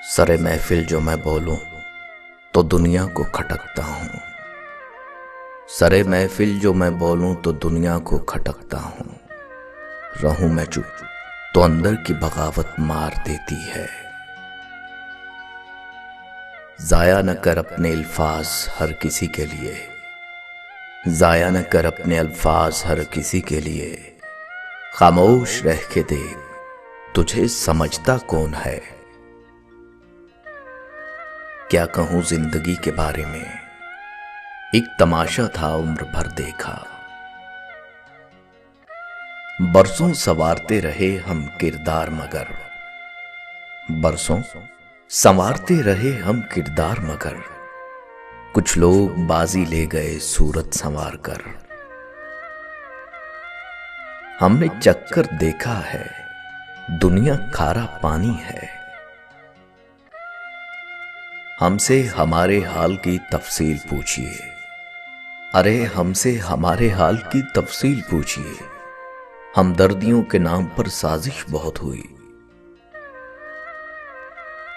सरे महफिल जो मैं बोलूं तो दुनिया को खटकता हूं। सरे महफिल जो मैं बोलूं तो दुनिया को खटकता हूं। रहूं मैं चुप तो अंदर की बगावत मार देती है। जाया न कर अपने अल्फाज हर किसी के लिए, जाया न कर अपने अल्फाज हर किसी के लिए। खामोश रह के देख तुझे समझता कौन है। क्या कहूं जिंदगी के बारे में, एक तमाशा था उम्र भर देखा। बरसों संवारते रहे हम किरदार मगर, बरसों संवारते रहे हम किरदार मगर। कुछ लोग बाजी ले गए सूरत संवार कर। हमने चक्कर देखा है दुनिया खारा पानी है। हमसे हमारे हाल की तफसील पूछिए, अरे हमसे हमारे हाल की तफसील पूछिए। हमदर्दियों के नाम पर साजिश बहुत हुई।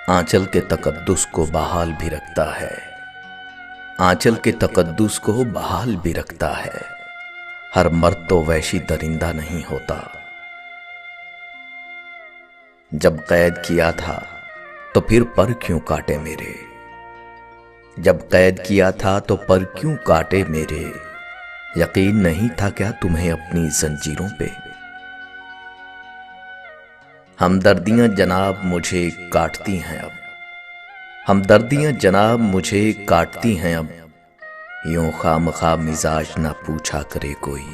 आंचल के तकद्दुस को बहाल भी रखता है, आंचल के तकद्दुस को बहाल भी रखता है। हर मर्द तो वैशी दरिंदा नहीं होता। जब कैद किया था तो फिर पर क्यों काटे मेरे, जब कैद किया था तो पर क्यों काटे मेरे। यकीन नहीं था क्या तुम्हें अपनी जंजीरों पे। हमदर्दियां जनाब मुझे काटती हैं अब, हमदर्दियां जनाब मुझे काटती हैं अब। यूं खामखा मिजाज ना पूछा करे कोई।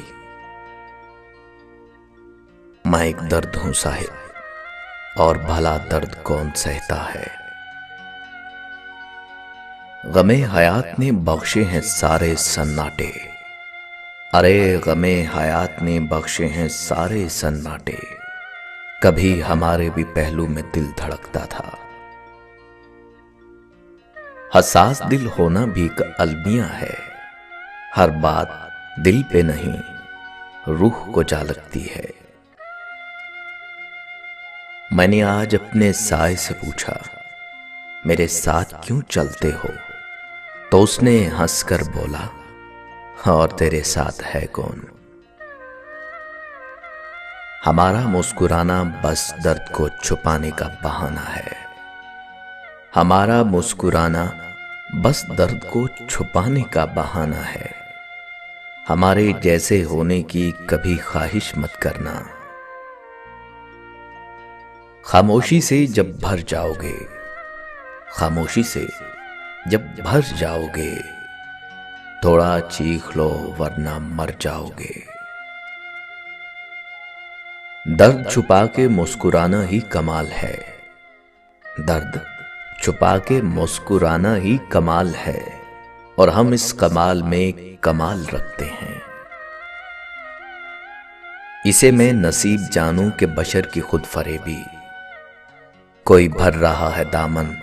मैं एक दर्द हूं साहिब और भला दर्द कौन सहता है। गमे हयात ने बख्शे हैं सारे सन्नाटे, अरे गमे हयात ने बख्शे हैं सारे सन्नाटे। कभी हमारे भी पहलू में दिल धड़कता था। हसास दिल होना भी एक अलमिया है। हर बात दिल पे नहीं रूह को जा लगती है। मैंने आज अपने साए से पूछा मेरे साथ क्यों चलते हो, तो उसने हंसकर बोला और तेरे साथ है कौन। हमारा मुस्कुराना बस दर्द को छुपाने का बहाना है। हमारा मुस्कुराना बस दर्द को छुपाने का बहाना है। हमारे जैसे होने की कभी ख्वाहिश मत करना। खामोशी से जब भर जाओगे, खामोशी से जब भर जाओगे, थोड़ा चीख लो वरना मर जाओगे। दर्द छुपा के मुस्कुराना ही कमाल है, दर्द छुपा के मुस्कुराना ही कमाल है। और हम इस कमाल में कमाल रखते हैं। इसे मैं नसीब जानूं कि बशर की खुद फरेबी। कोई भर रहा है दामन,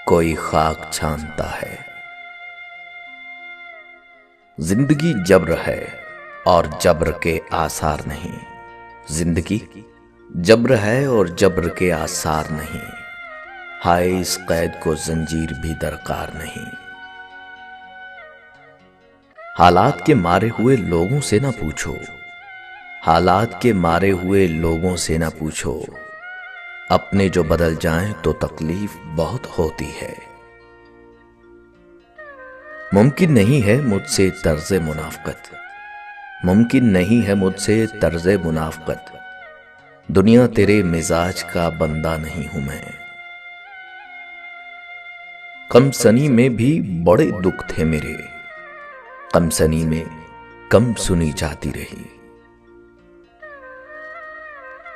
कोई खाक छानता है। जिंदगी जब्र है और जब्र के आसार नहीं। जिंदगी जब्र है और जब्र के आसार नहीं। हाय इस कैद को जंजीर भी दरकार नहीं। हालात के मारे हुए लोगों से ना पूछो, हालात के मारे हुए लोगों से ना पूछो। अपने जो बदल जाएं तो तकलीफ बहुत होती है। मुमकिन नहीं है मुझसे तर्ज़े मुनाफ़क़त, मुमकिन नहीं है मुझसे तर्ज़े मुनाफ़क़त। दुनिया तेरे मिजाज का बंदा नहीं हूं मैं। कमसनी में भी बड़े दुख थे मेरे, कमसनी में कम सुनी जाती रही।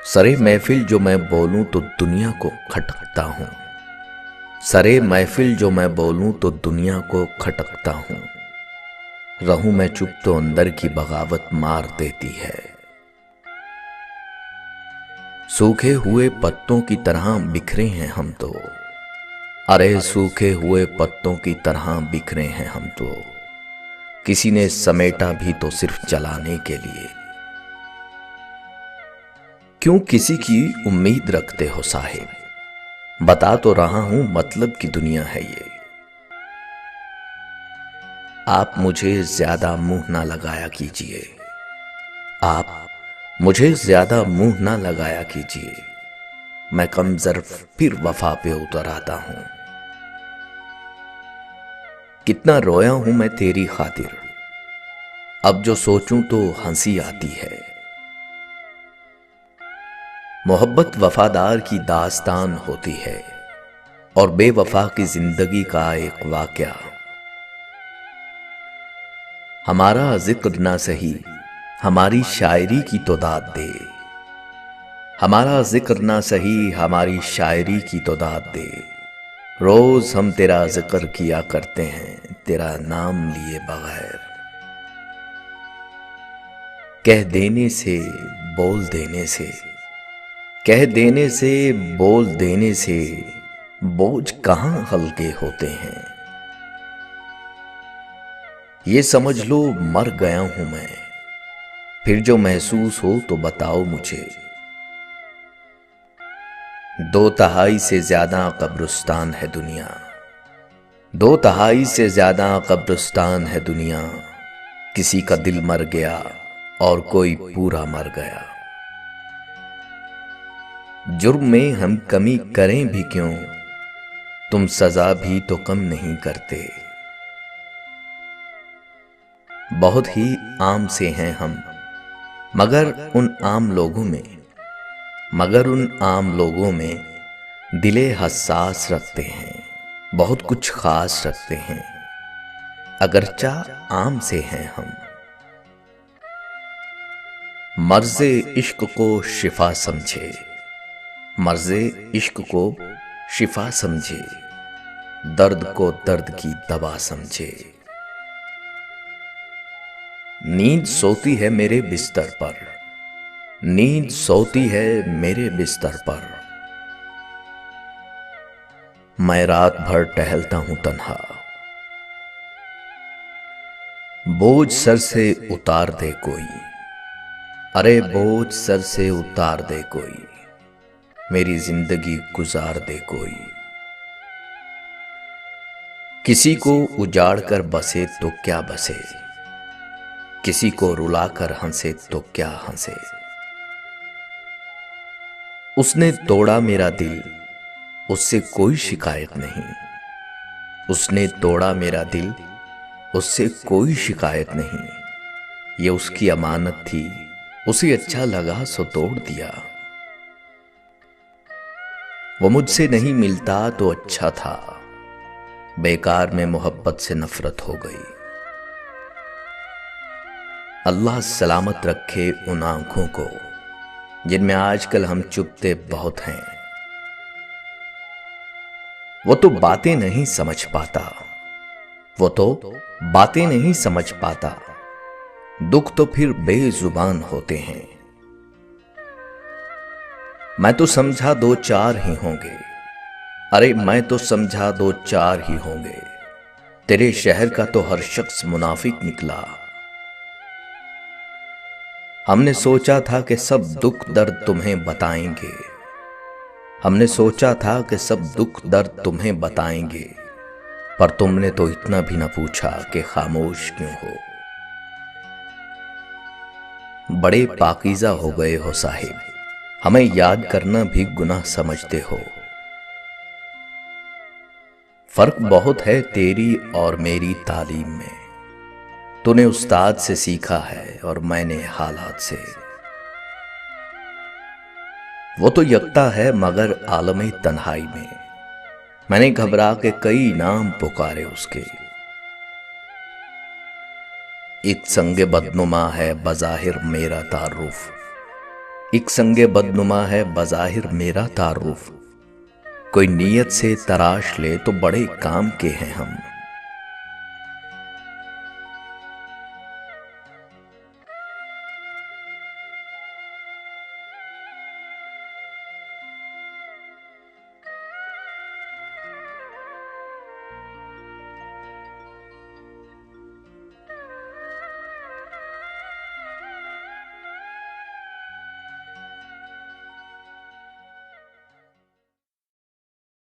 सरे महफिल जो मैं बोलूं तो दुनिया को खटकता हूं। सरे महफिल जो मैं बोलूं तो दुनिया को खटकता हूं। रहूं मैं चुप तो अंदर की बगावत मार देती है। सूखे हुए पत्तों की तरह बिखरे हैं हम तो, अरे सूखे हुए पत्तों की तरह बिखरे हैं हम तो। किसी ने समेटा भी तो सिर्फ जलाने के लिए। क्यों किसी की उम्मीद रखते हो साहिब, बता तो रहा हूं मतलब की दुनिया है ये। आप मुझे ज्यादा मुंह ना लगाया कीजिए, आप मुझे ज्यादा मुंह ना लगाया कीजिए। मैं कम ज़र्फ फिर वफा पे उतर आता हूं। कितना रोया हूं मैं तेरी खातिर, अब जो सोचूं तो हंसी आती है। मोहब्बत वफादार की दास्तान होती है और बेवफा की जिंदगी का एक वाकया। हमारा जिक्र ना सही, हमारी शायरी की तो दाद दे। हमारा जिक्र ना सही, हमारी शायरी की तो दाद दे। रोज हम तेरा जिक्र किया करते हैं, तेरा नाम लिए बगैर। कह देने से, बोल देने से, कह देने से, बोल देने से बोझ कहां हल्के होते हैं। ये समझ लो मर गया हूं मैं, फिर जो महसूस हो तो बताओ मुझे। 2/3 से ज्यादा कब्रिस्तान है दुनिया, 2/3 से ज्यादा कब्रिस्तान है दुनिया। किसी का दिल मर गया और कोई पूरा मर गया। जुर्म में हम कमी करें भी क्यों, तुम सजा भी तो कम नहीं करते। बहुत ही आम से हैं हम, मगर उन आम लोगों में दिले हसास रखते हैं, बहुत कुछ खास रखते हैं, अगरचा आम से हैं हम। मर्ज़े इश्क को शिफा समझे, मर्ज़े इश्क को शिफा समझे, दर्द को दर्द की दवा समझे। नींद सोती है मेरे बिस्तर पर, नींद सोती है मेरे बिस्तर पर। मैं रात भर टहलता हूं तन्हा, बोझ सर से उतार दे कोई। अरे बोझ सर से उतार दे कोई, मेरी जिंदगी गुजार दे कोई। किसी को उजाड़ कर बसे तो क्या बसे, किसी को रुलाकर हंसे तो क्या हंसे। उसने तोड़ा मेरा दिल, उससे कोई शिकायत नहीं। उसने तोड़ा मेरा दिल, उससे कोई शिकायत नहीं। ये उसकी अमानत थी, उसे अच्छा लगा सो तोड़ दिया। वो मुझसे नहीं मिलता तो अच्छा था, बेकार में मोहब्बत से नफरत हो गई। अल्लाह सलामत रखे उन आंखों को जिनमें आजकल हम चुपते बहुत हैं। वो तो बातें नहीं समझ पाता, वो तो बातें नहीं समझ पाता। दुख तो फिर बेजुबान होते हैं। मैं तो समझा 2-4 ही होंगे, अरे मैं तो समझा 2-4 ही होंगे। तेरे शहर का तो हर शख्स मुनाफिक निकला। हमने सोचा था कि सब दुख दर्द तुम्हें बताएंगे, हमने सोचा था कि सब दुख दर्द तुम्हें बताएंगे, पर तुमने तो इतना भी न पूछा कि खामोश क्यों हो। बड़े पाकीज़ा हो गए हो साहिब, हमें याद करना भी गुनाह समझते हो। फर्क बहुत है तेरी और मेरी तालीम में, तूने उस्ताद से सीखा है और मैंने हालात से। वो तो यकता है मगर आलमे तन्हाई में, मैंने घबरा के कई नाम पुकारे उसके। एक संगे बदनुमा है बज़ाहिर मेरा तारुफ, एक संगे बदनुमा है बज़ाहिर मेरा तारुफ। कोई नीयत से तराश ले तो बड़े काम के हैं हम।